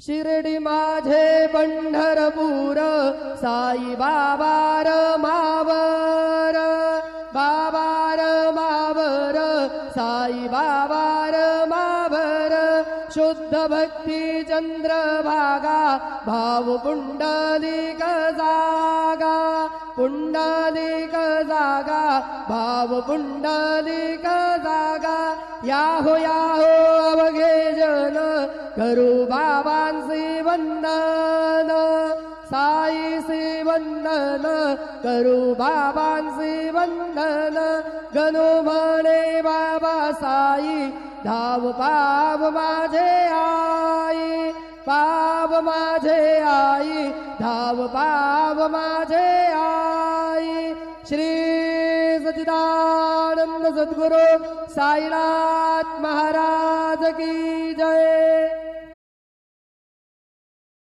शिर्डी माझे पंढरपूर साई बाबार मावर बाबार मावर साई बाबार मावर शुद्ध भक्ती चंद्रभागा भाव पुंडलिक जागा पुंडलिक जागा भाव पुंडलिक जागा याहो याहो अवघे जन करू बाबांचे वंदन साईचे वंदन करू बाबांचे वंदन गणू म्हणे बाबा साई धाव पाव माझे आई पाव माझे आई धाव पाव माझे आई श्री सच्चिदानंद सद्गुरु साईनाथ महाराज की जय।